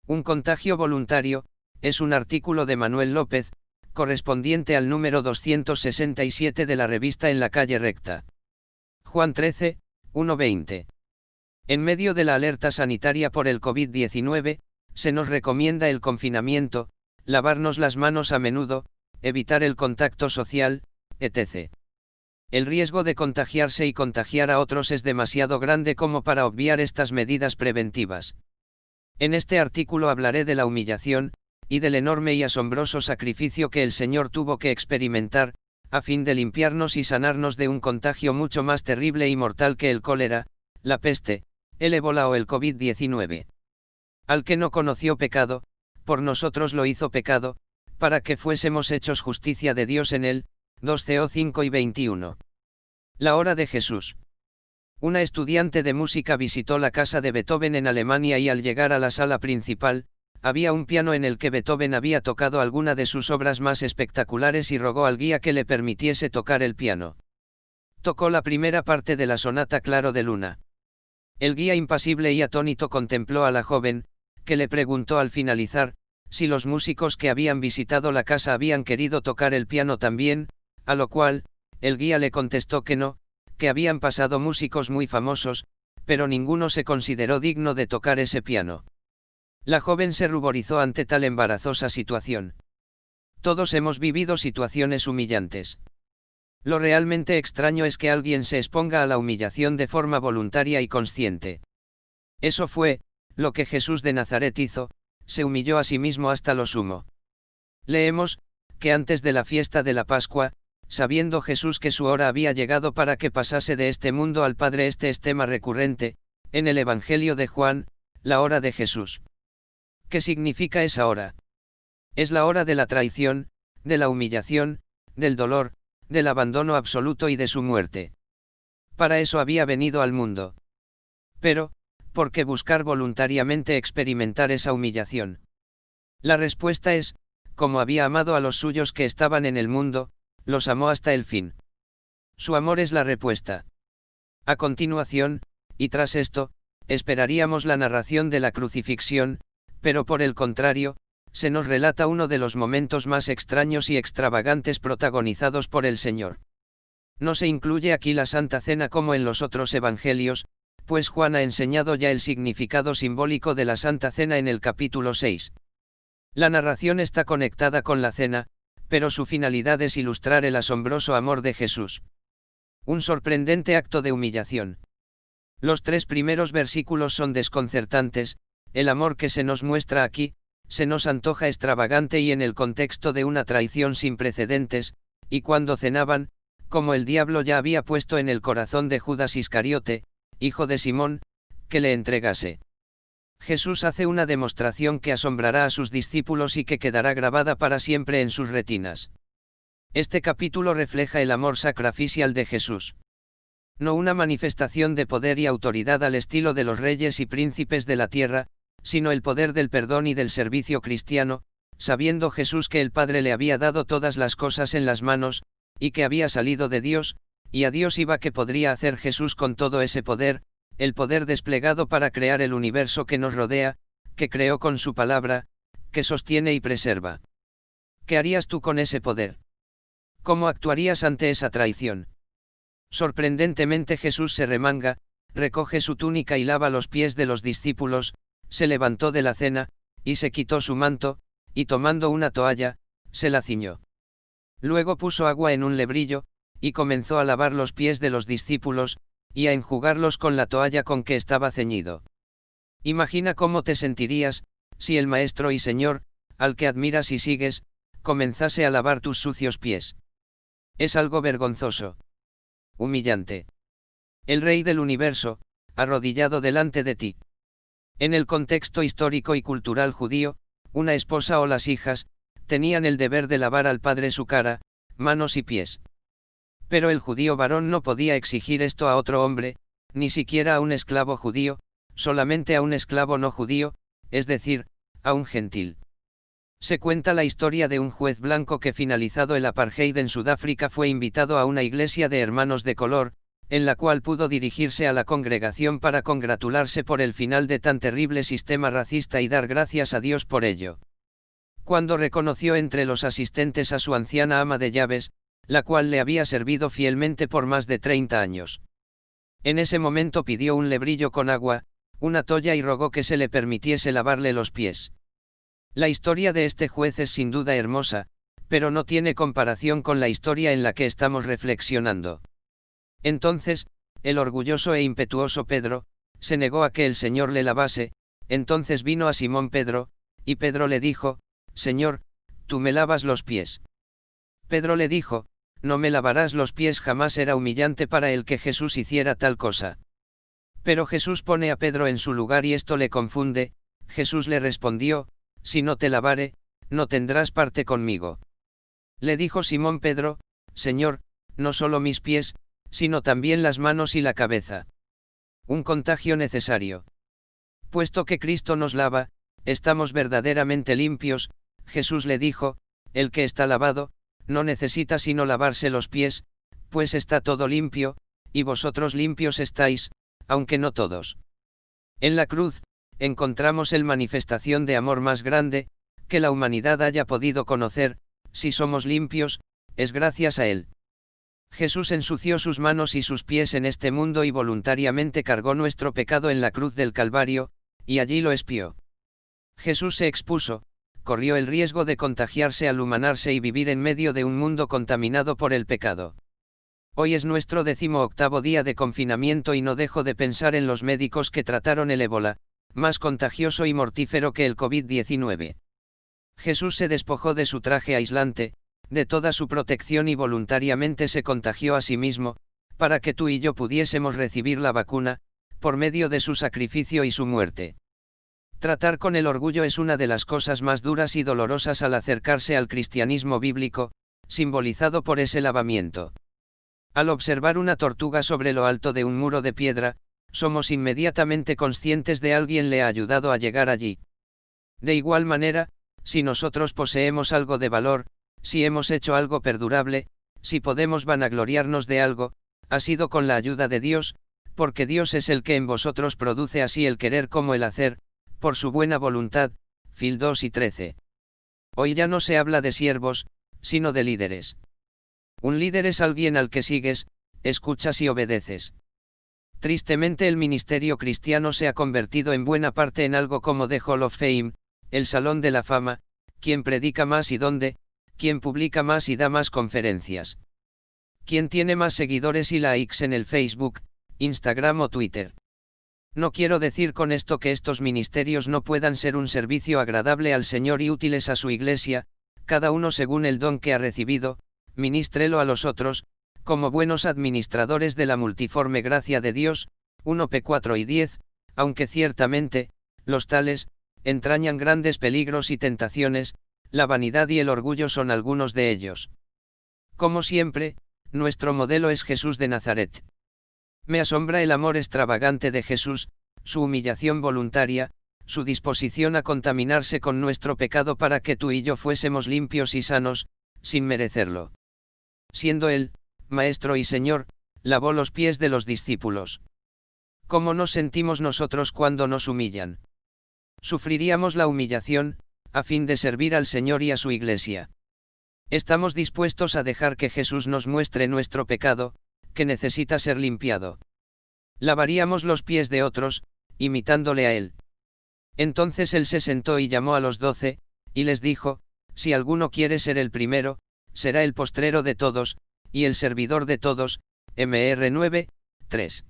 Un contagio voluntario, es un artículo de Manuel López, correspondiente al número 267 de la revista En la calle recta. Juan 13, 1-20. En medio de la alerta sanitaria por el COVID-19, se nos recomienda el confinamiento, lavarnos las manos a menudo, evitar el contacto social, etc. El riesgo de contagiarse y contagiar a otros es demasiado grande como para obviar estas medidas preventivas. En este artículo hablaré de la humillación, y del enorme y asombroso sacrificio que el Señor tuvo que experimentar, a fin de limpiarnos y sanarnos de un contagio mucho más terrible y mortal que el cólera, la peste, el ébola o el COVID-19. Al que no conoció pecado, por nosotros lo hizo pecado, para que fuésemos hechos justicia de Dios en él. 2 Theo 5 y 21. La hora de Jesús. Una estudiante de música visitó la casa de Beethoven en Alemania y al llegar a la sala principal, había un piano en el que Beethoven había tocado alguna de sus obras más espectaculares y rogó al guía que le permitiese tocar el piano. Tocó la primera parte de la sonata Claro de Luna. El guía impasible y atónito contempló a la joven, que le preguntó al finalizar, si los músicos que habían visitado la casa habían querido tocar el piano también, a lo cual, el guía le contestó que no, que habían pasado músicos muy famosos, pero ninguno se consideró digno de tocar ese piano. La joven se ruborizó ante tal embarazosa situación. Todos hemos vivido situaciones humillantes. Lo realmente extraño es que alguien se exponga a la humillación de forma voluntaria y consciente. Eso fue lo que Jesús de Nazaret hizo, se humilló a sí mismo hasta lo sumo. Leemos que antes de la fiesta de la Pascua, sabiendo Jesús que su hora había llegado para que pasase de este mundo al Padre, este es tema recurrente, en el Evangelio de Juan, la hora de Jesús. ¿Qué significa esa hora? Es la hora de la traición, de la humillación, del dolor, del abandono absoluto y de su muerte. Para eso había venido al mundo. Pero, ¿por qué buscar voluntariamente experimentar esa humillación? La respuesta es, como había amado a los suyos que estaban en el mundo, los amó hasta el fin. Su amor es la respuesta. A continuación, y tras esto, esperaríamos la narración de la crucifixión, pero por el contrario, se nos relata uno de los momentos más extraños y extravagantes protagonizados por el Señor. No se incluye aquí la Santa Cena como en los otros evangelios, pues Juan ha enseñado ya el significado simbólico de la Santa Cena en el capítulo 6. La narración está conectada con la cena, pero su finalidad es ilustrar el asombroso amor de Jesús. Un sorprendente acto de humillación. Los 3 primeros versículos son desconcertantes, el amor que se nos muestra aquí, se nos antoja extravagante y en el contexto de una traición sin precedentes, y cuando cenaban, como el diablo ya había puesto en el corazón de Judas Iscariote, hijo de Simón, que le entregase. Jesús hace una demostración que asombrará a sus discípulos y que quedará grabada para siempre en sus retinas. Este capítulo refleja el amor sacrificial de Jesús. No una manifestación de poder y autoridad al estilo de los reyes y príncipes de la tierra, sino el poder del perdón y del servicio cristiano, sabiendo Jesús que el Padre le había dado todas las cosas en las manos, y que había salido de Dios, y a Dios iba. ¿Qué podría hacer Jesús con todo ese poder, el poder desplegado para crear el universo que nos rodea, que creó con su palabra, que sostiene y preserva? ¿Qué harías tú con ese poder? ¿Cómo actuarías ante esa traición? Sorprendentemente Jesús se remanga, recoge su túnica y lava los pies de los discípulos, se levantó de la cena, y se quitó su manto, y tomando una toalla, se la ciñó. Luego puso agua en un lebrillo, y comenzó a lavar los pies de los discípulos, y a enjugarlos con la toalla con que estaba ceñido. Imagina cómo te sentirías, si el Maestro y Señor, al que admiras y sigues, comenzase a lavar tus sucios pies. Es algo vergonzoso. Humillante. El Rey del universo, arrodillado delante de ti. En el contexto histórico y cultural judío, una esposa o las hijas, tenían el deber de lavar al padre su cara, manos y pies. Pero el judío varón no podía exigir esto a otro hombre, ni siquiera a un esclavo judío, solamente a un esclavo no judío, es decir, a un gentil. Se cuenta la historia de un juez blanco que finalizado el apartheid en Sudáfrica fue invitado a una iglesia de hermanos de color, en la cual pudo dirigirse a la congregación para congratularse por el final de tan terrible sistema racista y dar gracias a Dios por ello. Cuando reconoció entre los asistentes a su anciana ama de llaves, la cual le había servido fielmente por más de 30 años. En ese momento pidió un lebrillo con agua, una toalla y rogó que se le permitiese lavarle los pies. La historia de este juez es sin duda hermosa, pero no tiene comparación con la historia en la que estamos reflexionando. Entonces, el orgulloso e impetuoso Pedro, se negó a que el Señor le lavase. Entonces vino a Simón Pedro, y Pedro le dijo: Señor, tú me lavas los pies. Pedro le dijo: no me lavarás los pies jamás. Era humillante para él que Jesús hiciera tal cosa. Pero Jesús pone a Pedro en su lugar y esto le confunde. Jesús le respondió: si no te lavare, no tendrás parte conmigo. Le dijo Simón Pedro: Señor, no solo mis pies, sino también las manos y la cabeza. Un contagio necesario. Puesto que Cristo nos lava, estamos verdaderamente limpios. Jesús le dijo: el que está lavado, no necesita sino lavarse los pies, pues está todo limpio, y vosotros limpios estáis, aunque no todos. En la cruz, encontramos la manifestación de amor más grande que la humanidad haya podido conocer. Si somos limpios, es gracias a Él. Jesús ensució sus manos y sus pies en este mundo y voluntariamente cargó nuestro pecado en la cruz del Calvario, y allí lo expió. Jesús se expuso, corrió el riesgo de contagiarse al humanarse y vivir en medio de un mundo contaminado por el pecado. Hoy es nuestro 18º día de confinamiento y no dejo de pensar en los médicos que trataron el ébola, más contagioso y mortífero que el COVID-19. Jesús se despojó de su traje aislante, de toda su protección y voluntariamente se contagió a sí mismo, para que tú y yo pudiésemos recibir la vacuna, por medio de su sacrificio y su muerte. Tratar con el orgullo es una de las cosas más duras y dolorosas al acercarse al cristianismo bíblico, simbolizado por ese lavamiento. Al observar una tortuga sobre lo alto de un muro de piedra, somos inmediatamente conscientes de alguien le ha ayudado a llegar allí. De igual manera, si nosotros poseemos algo de valor, si hemos hecho algo perdurable, si podemos vanagloriarnos de algo, ha sido con la ayuda de Dios, porque Dios es el que en vosotros produce así el querer como el hacer, por su buena voluntad. Fil 2 y 13. Hoy ya no se habla de siervos, sino de líderes. Un líder es alguien al que sigues, escuchas y obedeces. Tristemente el ministerio cristiano se ha convertido en buena parte en algo como The Hall of Fame, el Salón de la Fama, quien predica más y dónde, quien publica más y da más conferencias. Quien tiene más seguidores y likes en el Facebook, Instagram o Twitter. No quiero decir con esto que estos ministerios no puedan ser un servicio agradable al Señor y útiles a su iglesia, cada uno según el don que ha recibido, ministrelo a los otros, como buenos administradores de la multiforme gracia de Dios. 1 P 4 y 10, aunque ciertamente, los tales, entrañan grandes peligros y tentaciones, la vanidad y el orgullo son algunos de ellos. Como siempre, nuestro modelo es Jesús de Nazaret. Me asombra el amor extravagante de Jesús, su humillación voluntaria, su disposición a contaminarse con nuestro pecado para que tú y yo fuésemos limpios y sanos, sin merecerlo. Siendo Él, Maestro y Señor, lavó los pies de los discípulos. ¿Cómo nos sentimos nosotros cuando nos humillan? Sufriríamos la humillación, a fin de servir al Señor y a su iglesia. Estamos dispuestos a dejar que Jesús nos muestre nuestro pecado, que necesita ser limpiado. Lavaríamos los pies de otros, imitándole a Él. Entonces Él se sentó y llamó a los 12, y les dijo: si alguno quiere ser el primero, será el postrero de todos, y el servidor de todos. Mr 9, 3.